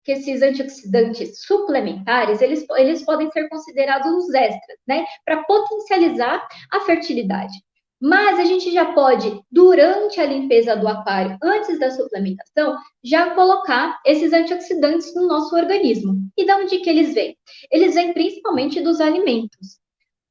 que esses antioxidantes suplementares, eles podem ser considerados os extras, né? Para potencializar a fertilidade. Mas a gente já pode, durante a limpeza do aquário, antes da suplementação, já colocar esses antioxidantes no nosso organismo. E de onde que eles vêm? Eles vêm principalmente dos alimentos.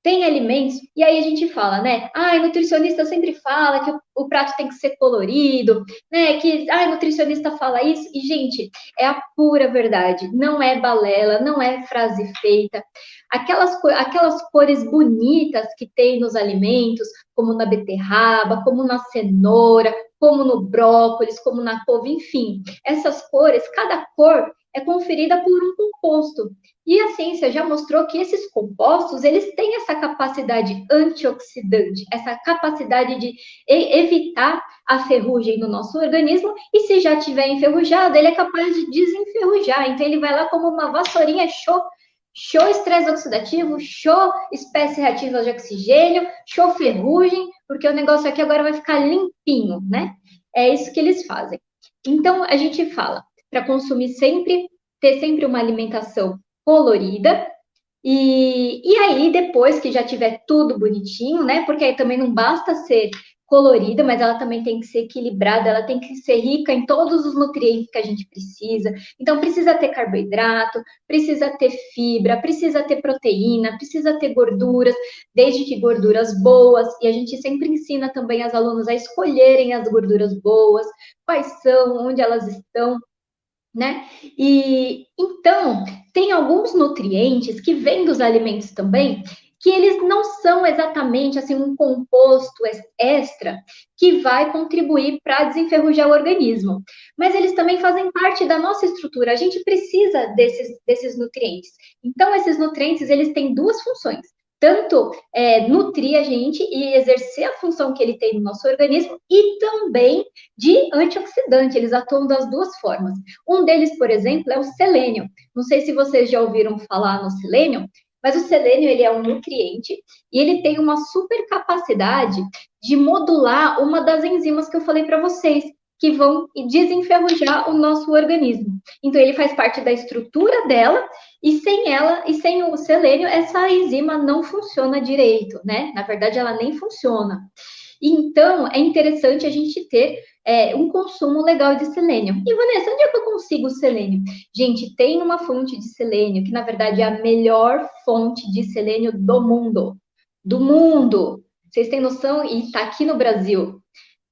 Tem alimentos, e aí a gente fala, né? O nutricionista sempre fala que o prato tem que ser colorido, né? Que, o nutricionista fala isso, e, gente, é a pura verdade. Não é balela, não é frase feita. Aquelas cores bonitas que tem nos alimentos, como na beterraba, como na cenoura, como no brócolis, como na couve, enfim. Essas cores, cada cor é conferida por um composto. E a ciência já mostrou que esses compostos, eles têm essa capacidade antioxidante, essa capacidade de evitar a ferrugem no nosso organismo, e se já tiver enferrujado, ele é capaz de desenferrujar. Então, ele vai lá como uma vassourinha, show estresse oxidativo, show espécies reativas de oxigênio, show ferrugem, porque o negócio aqui agora vai ficar limpinho, né? É isso que eles fazem. Então, a gente fala para consumir sempre, ter sempre uma alimentação colorida, e aí, depois que já tiver tudo bonitinho, né? Porque aí também não basta ser colorida, mas ela também tem que ser equilibrada, ela tem que ser rica em todos os nutrientes que a gente precisa. Então, precisa ter carboidrato, precisa ter fibra, precisa ter proteína, precisa ter gorduras, desde que gorduras boas, e a gente sempre ensina também as alunas a escolherem as gorduras boas, quais são, onde elas estão, né? E então tem alguns nutrientes que vêm dos alimentos também, que eles não são exatamente assim um composto extra que vai contribuir para desenferrujar o organismo, mas eles também fazem parte da nossa estrutura. A gente precisa desses nutrientes. Então esses nutrientes eles têm duas funções: tanto nutrir a gente e exercer a função que ele tem no nosso organismo, e também de antioxidante. Eles atuam das duas formas. Um deles, por exemplo, é o selênio. Não sei se vocês já ouviram falar no selênio, mas o selênio ele é um nutriente e ele tem uma super capacidade de modular uma das enzimas que eu falei para vocês, que vão desenferrujar o nosso organismo. Então, ele faz parte da estrutura dela, e sem ela, e sem o selênio, essa enzima não funciona direito, né? Na verdade, ela nem funciona. Então, é interessante a gente ter um consumo legal de selênio. E, Vanessa, onde é que eu consigo selênio? Gente, tem uma fonte de selênio, que na verdade é a melhor fonte de selênio do mundo. Do mundo! Vocês têm noção? E está aqui no Brasil.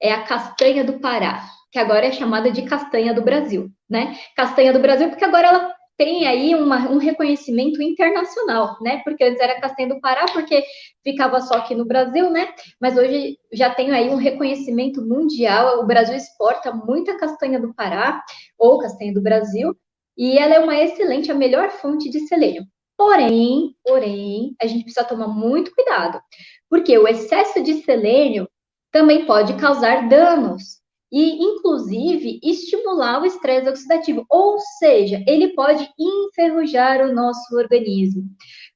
É a castanha do Pará, que agora é chamada de castanha do Brasil, né? Castanha do Brasil, porque agora ela tem aí um reconhecimento internacional, né? Porque antes era castanha do Pará, porque ficava só aqui no Brasil, né? Mas hoje já tem aí um reconhecimento mundial. O Brasil exporta muita castanha do Pará, ou castanha do Brasil, e ela é uma excelente, a melhor fonte de selênio. Porém, a gente precisa tomar muito cuidado, porque o excesso de selênio também pode causar danos e, inclusive, estimular o estresse oxidativo, ou seja, ele pode enferrujar o nosso organismo.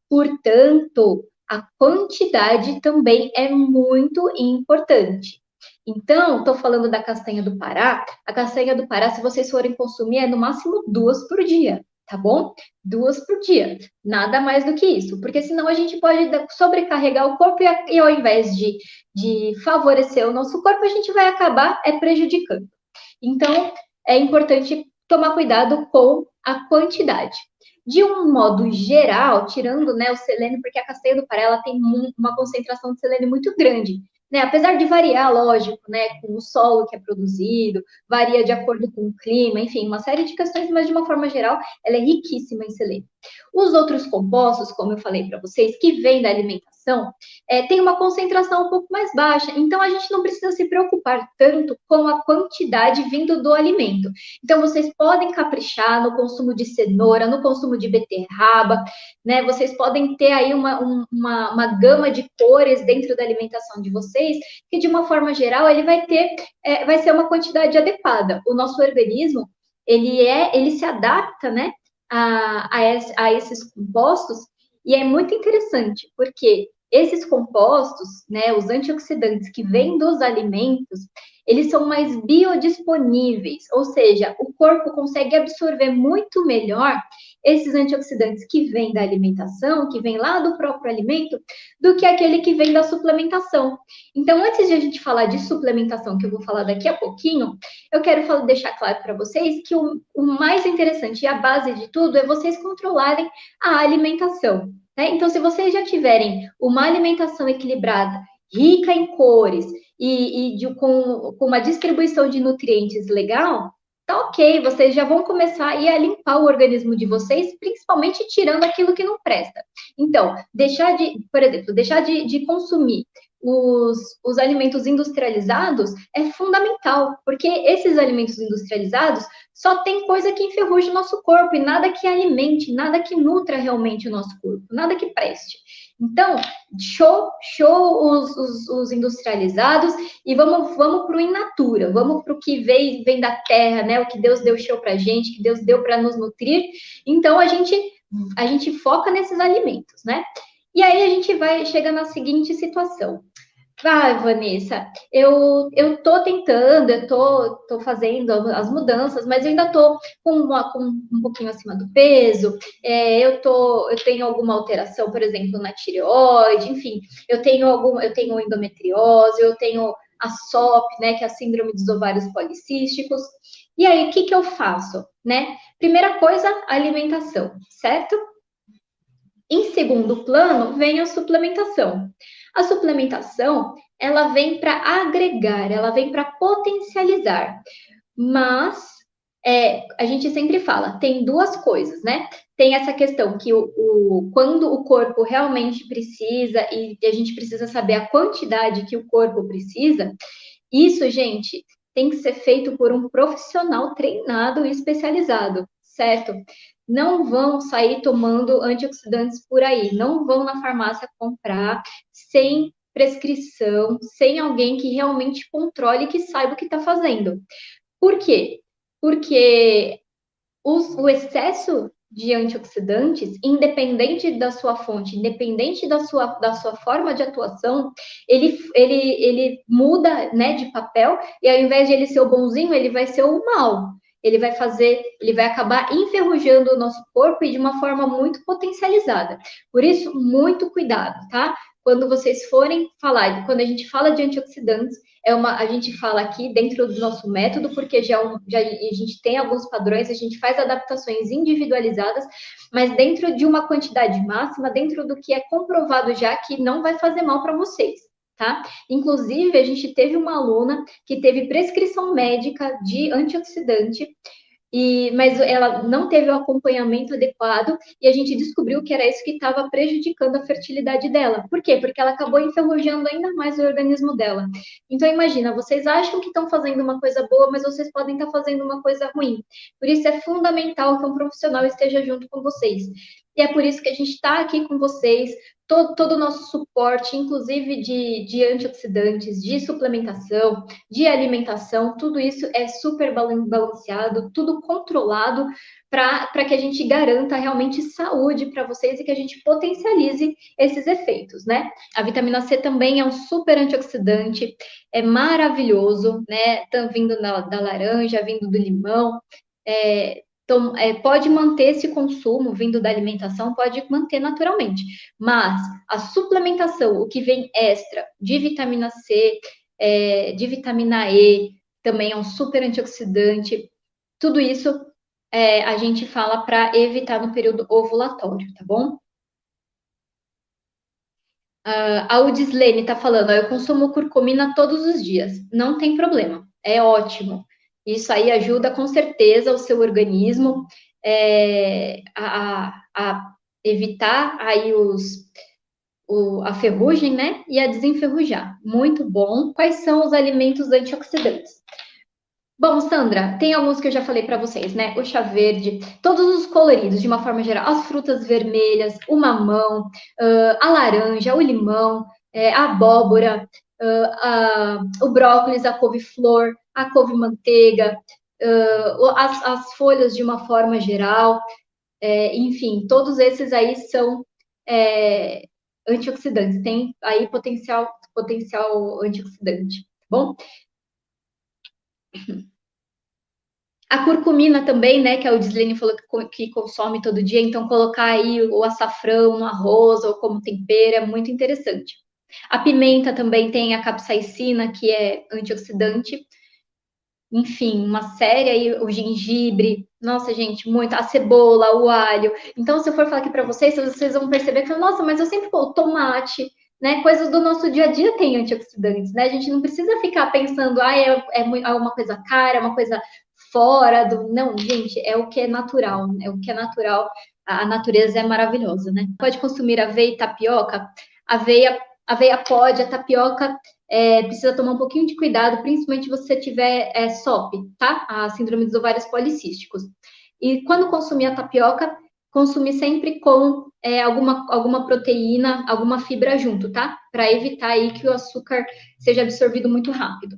Portanto, a quantidade também é muito importante. Então, estou falando da castanha do Pará. A castanha do Pará, se vocês forem consumir, é no máximo 2 por dia, tá bom? 2 por dia, nada mais do que isso, porque senão a gente pode sobrecarregar o corpo e ao invés de favorecer o nosso corpo, a gente vai acabar prejudicando. Então, é importante tomar cuidado com a quantidade. De um modo geral, tirando, né, o selênio, porque a castanha do Pará ela tem uma concentração de selênio muito grande, né? Apesar de variar, lógico, né, com o solo que é produzido, varia de acordo com o clima, enfim, uma série de questões, mas de uma forma geral, ela é riquíssima em selênio. Os outros compostos, como eu falei para vocês, que vêm da alimentação, tem uma concentração um pouco mais baixa, então a gente não precisa se preocupar tanto com a quantidade vindo do alimento. Então, vocês podem caprichar no consumo de cenoura, no consumo de beterraba, né? Vocês podem ter aí uma gama de cores dentro da alimentação de vocês, que de uma forma geral ele vai ser uma quantidade adequada. O nosso organismo, ele se adapta, né, a esses compostos, e é muito interessante, porque esses compostos, né, os antioxidantes que vêm dos alimentos, eles são mais biodisponíveis, ou seja, o corpo consegue absorver muito melhor esses antioxidantes que vêm da alimentação, que vêm lá do próprio alimento, do que aquele que vem da suplementação. Então, antes de a gente falar de suplementação, que eu vou falar daqui a pouquinho, eu quero deixar claro para vocês que o mais interessante e a base de tudo é vocês controlarem a alimentação. Né? Então, se vocês já tiverem uma alimentação equilibrada, rica em cores com uma distribuição de nutrientes legal, tá ok, vocês já vão começar a limpar o organismo de vocês, principalmente tirando aquilo que não presta. Então, por exemplo, deixar de consumir os alimentos industrializados é fundamental, porque esses alimentos industrializados só tem coisa que enferruja o nosso corpo e nada que alimente, nada que nutra realmente o nosso corpo, nada que preste. Então, show os industrializados e vamos para o in natura, vamos para o que vem da terra, né? O que Deus deu show para a gente, que Deus deu para nos nutrir. Então, a gente foca nesses alimentos, né? E aí a gente chega na seguinte situação. Vanessa, eu tô tentando, tô fazendo as mudanças, mas eu ainda tô com um pouquinho acima do peso, eu tenho alguma alteração, por exemplo, na tireoide, enfim, eu tenho endometriose, eu tenho a SOP, né, que é a síndrome dos ovários policísticos. E aí, o que que eu faço, né? Primeira coisa, alimentação, certo? Em segundo plano, vem a suplementação. A suplementação, ela vem para agregar, ela vem para potencializar. Mas a gente sempre fala, tem duas coisas, né? Tem essa questão que quando o corpo realmente precisa e a gente precisa saber a quantidade que o corpo precisa, isso, gente, tem que ser feito por um profissional treinado e especializado, certo? Não vão sair tomando antioxidantes por aí, não vão na farmácia comprar sem prescrição, sem alguém que realmente controle e que saiba o que está fazendo. Por quê? Porque o excesso de antioxidantes, independente da sua fonte, independente da sua forma de atuação, ele muda, né, de papel, e ao invés de ele ser o bonzinho, ele vai ser o mal. Ele vai acabar enferrujando o nosso corpo e de uma forma muito potencializada. Por isso, muito cuidado, tá? Quando vocês forem falar, quando a gente fala de antioxidantes, a gente fala aqui dentro do nosso método, porque a gente tem alguns padrões, a gente faz adaptações individualizadas, mas dentro de uma quantidade máxima, dentro do que é comprovado já que não vai fazer mal para vocês. Tá? Inclusive, a gente teve uma aluna que teve prescrição médica de antioxidante, mas ela não teve o acompanhamento adequado e a gente descobriu que era isso que estava prejudicando a fertilidade dela. Por quê? Porque ela acabou enferrujando ainda mais o organismo dela. Então, imagina, vocês acham que estão fazendo uma coisa boa, mas vocês podem estar fazendo uma coisa ruim. Por isso é fundamental que um profissional esteja junto com vocês. E é por isso que a gente está aqui com vocês, todo o nosso suporte, inclusive de antioxidantes, de suplementação, de alimentação, tudo isso é super balanceado, tudo controlado para que a gente garanta realmente saúde para vocês e que a gente potencialize esses efeitos, né? A vitamina C também é um super antioxidante, é maravilhoso, né? Vindo da laranja, vindo do limão, então, pode manter esse consumo vindo da alimentação, pode manter naturalmente, mas a suplementação, o que vem extra de vitamina C, de vitamina E, também é um super antioxidante, tudo isso a gente fala para evitar no período ovulatório, tá bom? A Udislene está falando, eu consumo curcumina todos os dias, não tem problema, é ótimo. Isso aí ajuda com certeza o seu organismo a evitar aí a ferrugem, né? E a desenferrujar. Muito bom. Quais são os alimentos antioxidantes? Bom, Sandra, tem alguns que eu já falei para vocês, né? O chá verde, todos os coloridos, de uma forma geral, as frutas vermelhas, o mamão, a laranja, o limão, a abóbora, o brócolis, a couve-flor, a couve-manteiga, as folhas de uma forma geral, enfim, todos esses aí são antioxidantes, tem aí potencial antioxidante, tá bom? A curcumina também, né, que a Udislene falou que consome todo dia, então colocar aí o açafrão no arroz ou como tempero é muito interessante. A pimenta também tem a capsaicina, que é antioxidante. Enfim, uma série aí, o gengibre, nossa, gente, muito, a cebola, o alho. Então, se eu for falar aqui para vocês, vocês vão perceber que, nossa, mas eu sempre coloco tomate, né? Coisas do nosso dia a dia têm antioxidantes, né? A gente não precisa ficar pensando, é uma coisa cara, é uma coisa fora do. Não, gente, é o que é natural, é o que é natural. A natureza é maravilhosa, né? Pode consumir aveia e tapioca. Aveia, aveia pode, a tapioca precisa tomar um pouquinho de cuidado, principalmente se você tiver SOP, tá? A síndrome dos ovários policísticos. E quando consumir a tapioca, consumir sempre com alguma proteína, alguma fibra junto, tá? Para evitar aí que o açúcar seja absorvido muito rápido.